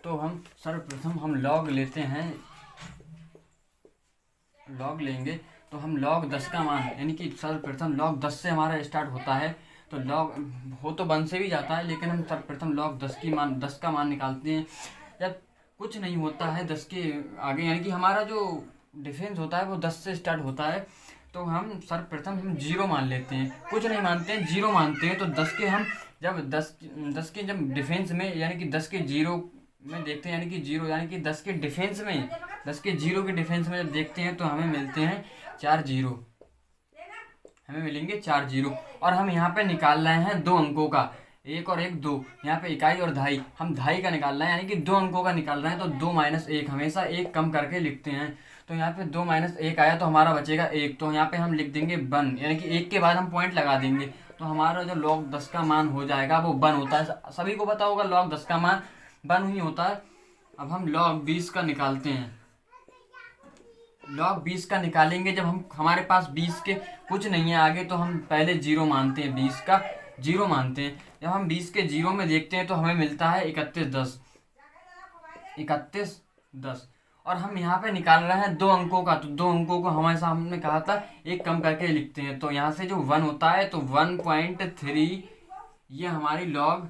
तो हम सर्वप्रथम हम लॉग लेते हैं, लॉग लेंगे तो हम लॉग 10 का मान, यानी कि सर्वप्रथम लॉग 10 से हमारा स्टार्ट होता है। तो लॉग हो तो 1 से भी जाता है, लेकिन हम सर्वप्रथम लॉग 10 का मान निकालते हैं। जब कुछ नहीं होता है 10 के आगे, यानी कि हमारा जो डिफेंस होता है वो 10 से स्टार्ट होता है, तो हम सर्वप्रथम हम 0 मान लेते हैं। कुछ नहीं मानते हैं, 0 मानते हैं। तो 10 के हम जब 10 के जब डिफेंस में, यानी कि 10 के 0 में देखते हैं, यानी कि 0 यानी कि 10 के डिफेंस में, 10 के 0 के डिफेंस में जब देखते हैं तो हमें मिलते हैं 4 0, हमें मिलेंगे 4 0। और हम यहाँ पे निकाल रहे हैं 2 अंकों का, 1 और 1 2, यहाँ पे इकाई और दहाई, हम दहाई का निकाल रहे हैं, यानी कि 2 अंकों का निकाल रहे हैं। तो 2 - 1, हमेशा 1 कम करके लिखते हैं। तो यहाँ पे 2 - 1 आया तो हमारा बचेगा 1, तो यहाँ पे हम लिख देंगे 1, यानी कि 1 के बाद हम पॉइंट लगा देंगे। तो हमारा जो log 10 का मान हो जाएगा वो 1 होता है। सभी को पता होगा log 10 का मान 1 ही होता है। अब हम log 20 का निकालते हैं। log 20 का निकालेंगे जब हम, हमारे पास 20 के कुछ नहीं है आगे, तो हम पहले 0 मानते हैं, 20 का 0 मानते हैं। जब हम 20 के 0 में देखते हैं तो हमें मिलता है 31 10। और हम यहाँ पे निकाल रहे हैं 2 अंकों का, तो 2 अंकों को हमेशा हमने कहा था 1 कम करके लिखते हैं। तो यहाँ से जो 1 होता है तो 1.3, ये हमारी log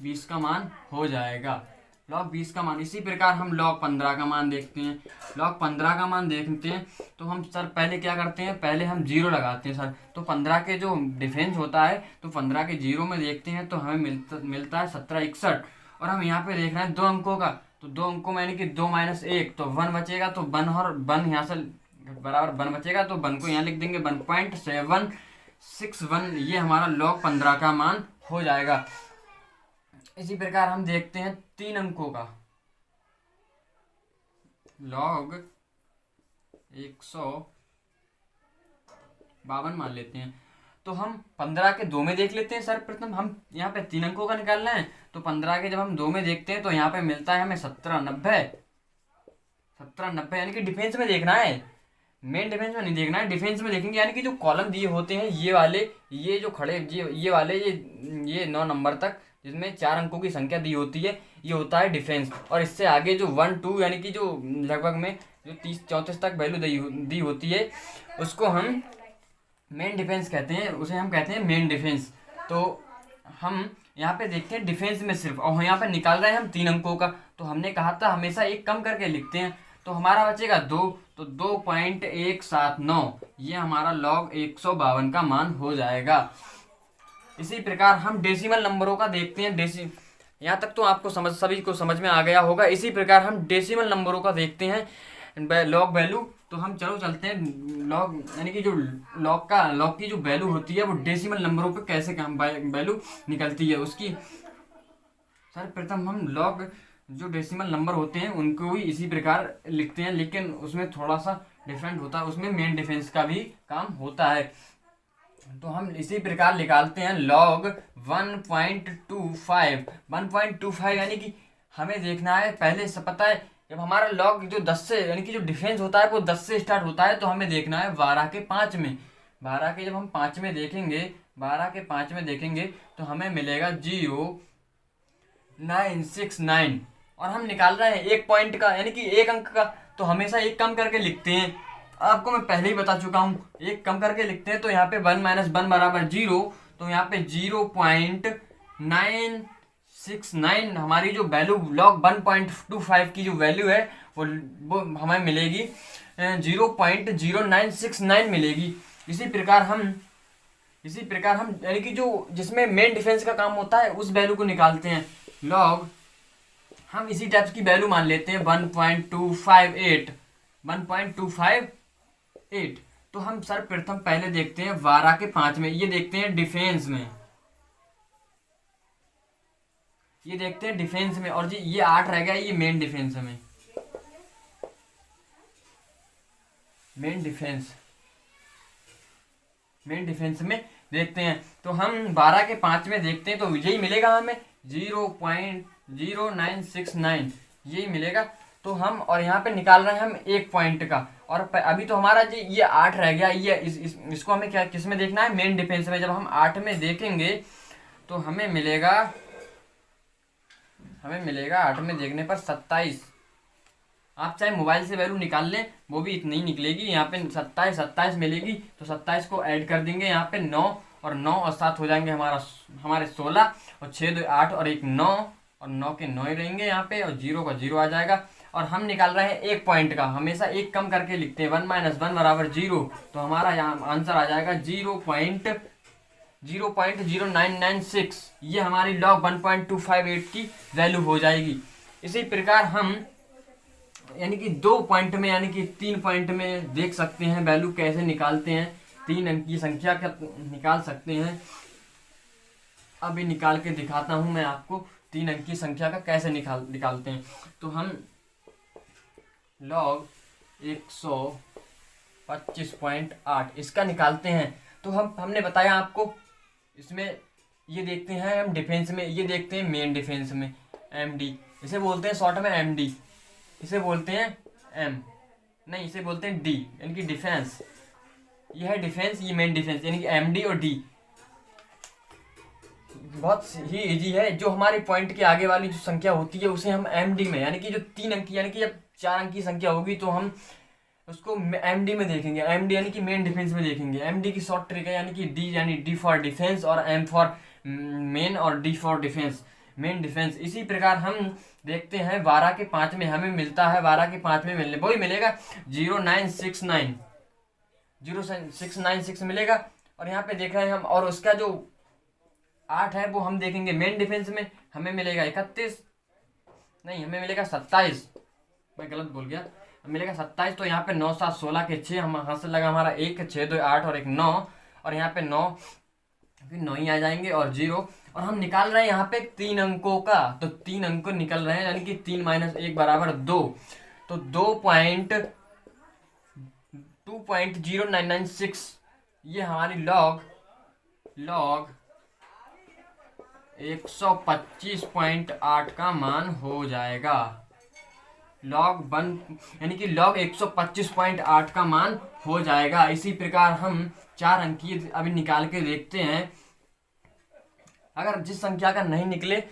20 का मान हो जाएगा, log 20 का मान। इसी प्रकार हम log 15 का मान देखते हैं। log 15 का मान देखते हैं तो हम सर पहले क्या करते हैं, पहले हम 0 लगाते हैं सर। तो 15 के जो डिफेंस होता है तो 15 के 0 में देखते हैं तो हमें मिलता है 17 61। और हम यहाँ पे देख रहे हैं 2 अंकों का, तो 2 अंकों में यानी कि 2 - 1, तो 1 बचेगा। तो 1 और 1 यहाँ से बराबर 1 बचेगा, तो 1 को यहाँ लिख देंगे 1.761। ये हमारा log 15 का मान हो जाएगा। इसी प्रकार हम देखते हैं 3 अंकों का, log 152 मान लेते हैं। तो हम 15 के 2 में देख लेते हैं। सर्वप्रथम हम यहाँ पे 3 अंकों का निकालना है, तो 15 के जब हम 2 में देखते हैं तो यहाँ पे मिलता है हमें 17 90, यानी कि डिफेंस में देखना है, मेन डिफेंस में नहीं देखना है, डिफेंस में देखेंगे। यानी कि जो कॉलम दिए होते हैं ये वाले, ये जो खड़े ये वाले, ये 9 नंबर तक जिसमें 4 अंकों की संख्या दी होती है, ये होता है डिफेंस। और इससे आगे जो 1 2, यानी कि जो लगभग में जो 30 34 तक वैल्यू दी होती है, उसको हम मेन डिफेंस कहते हैं, उसे हम कहते हैं मेन डिफेंस। तो हम यहाँ पे देखते हैं डिफेंस में सिर्फ, और यहाँ पे निकाल रहे हैं हम 3 अंकों का। तो हमने कहा था हमेशा 1 कम करके लिखते हैं, तो हमारा बचेगा 2, तो 2.179, ये हमारा log 152 का मान हो जाएगा। इसी प्रकार हम डेसिमल नंबरों का देखते हैं। यहाँ तक तो आपको सभी को समझ में आ गया होगा। इसी प्रकार हम डेसिमल नंबरों का देखते हैं, लॉग वैल्यू। तो हम चलते हैं लॉग, यानी कि जो लॉग की जो वैल्यू होती है वो डेसिमल नंबरों पे कैसे वैल्यू निकलती है उसकी। सर्वप्रथम हम लॉग जो डेसिमल नंबर होते हैं उनको भी इसी प्रकार लिखते हैं, लेकिन उसमें थोड़ा सा डिफरेंट होता है, उसमें मेन डिफेंस का भी काम होता है। तो हम इसी प्रकार निकालते हैं log 1.25, यानी कि हमें देखना है, पहले से पता है जब हमारा log जो 10 से, यानी कि जो डिफेंस होता है वो 10 से स्टार्ट होता है, तो हमें देखना है 12 के 5 में। 12 के जब हम 5 में देखेंगे, 12 के 5 में देखेंगे तो हमें मिलेगा 0969। और हम निकाल रहे हैं 1 पॉइंट का, यानी कि 1 अंक का, तो हमेशा 1 कम करके लिखते हैं। आपको मैं पहले ही बता चुका हूँ, 1 कम करके लिखते हैं। तो यहाँ पे 1 - 1 बराबर 0, तो यहाँ पे 0.969 हमारी जो वैल्यू log 1.25 की जो वैल्यू है वो हमें मिलेगी 0.0969 मिलेगी। इसी प्रकार हम यानी कि जो जिसमें मेन डिफेंस का काम होता है उस वैल्यू को निकालते हैं। log हम इसी टाइप की वैल्यू मान लेते हैं 1.258। तो हम सर्वप्रथम पहले देखते हैं 12 के 5 में, ये देखते हैं डिफेंस में, ये देखते हैं डिफेंस में। और जी ये 8 रह गया, ये मेन डिफेंस में, मेन डिफेंस में देखते हैं। तो हम 12 के 5 में देखते हैं तो यही मिलेगा हमें 0.0969, यही मिलेगा। तो हम और यहाँ पे निकाल रहे हैं हम 1 पॉइंट का, और अभी तो हमारा जी ये 8 रह गया। ये इसको हमें क्या किस में देखना है, मेन डिफेंस में। जब हम 8 में देखेंगे तो हमें मिलेगा हमें मिलेगा 8 में देखने पर 27। आप चाहे मोबाइल से वैल्यू निकाल लें, वो भी इतनी ही निकलेगी। यहाँ पे 27 मिलेगी, तो 27 को ऐड कर देंगे यहाँ पे 9, और 9 और 7 हो जाएंगे हमारे 16, और 6 2 8 और 1 9, और 9 के 9 ही रहेंगे यहाँ पे, और 0 का 0 आ जाएगा। और हम निकाल रहे हैं एक पॉइंट का, हमेशा एक कम करके लिखते हैं। 1 - 1 बराबर 0, तो हमारा यहाँ आंसर आ जाएगा 0.0996। ये हमारी लॉग 1.258 की वैल्यू हो जाएगी। इसी प्रकार हम यानी कि 2 पॉइंट में यानी कि 3 पॉइंट में देख सकते हैं वैल्यू कैसे निकालते हैं, 3 अंक की संख्या का निकाल सकते हैं। अभी निकाल के दिखाता हूं मैं आपको 3 अंक की संख्या का कैसे निकालते हैं। तो हम लॉग 125.8 इसका निकालते हैं। तो हमने बताया आपको, इसमें ये देखते हैं हम डिफेंस में, ये देखते हैं मेन डिफेंस में, MD इसे बोलते हैं शॉर्ट में, MD इसे बोलते हैं M, नहीं इसे बोलते हैं D यानी कि डिफेंस। ये है डिफेंस, ये मेन डिफेंस यानी कि MD और D। बहुत ही इजी है। जो हमारे पॉइंट के आगे वाली जो संख्या होती है उसे हम MD में, यानी कि जो 3 अंक यानी कि जब 4 अंक की संख्या होगी तो हम उसको MD में देखेंगे। MD यानी कि मेन डिफेंस में देखेंगे। MD की शॉर्ट ट्रिक है यानी कि D यानी D फॉर डिफेंस, और M फॉर मेन, और D for defence, main defence. इसी प्रकार हम देखते हैं 12 के 5 में हमें मिलता है, 12 के 5 में मिलने वही मिलेगा 0696 मिलेगा। और यहाँ पे देख रहे हैं हम, और उसका जो 8 है वो हम देखेंगे मेन डिफेंस में, हमें मिलेगा 31, नहीं हमें मिलेगा 27, मैं गलत बोल गया, मिलेगा 27। तो यहाँ पे 9 7 16 के 6, हम यहाँ से लगा हमारा 1 6 2 8 और 1 9, और यहाँ पे 9 फिर 9 ही आ जाएंगे और 0। और हम निकाल रहे हैं यहाँ पे 3 अंकों का, तो 3 अंक निकल रहे हैं यानी कि 3 - 1 बराबर 2, तो 2.0996 ये हमारी लॉग 125.8 का मान हो जाएगा। लॉग 1 यानी कि लॉग 125.8 का मान हो जाएगा। इसी प्रकार हम 4 अंकीय अभी निकाल के देखते हैं। अगर जिस संख्या का नहीं निकले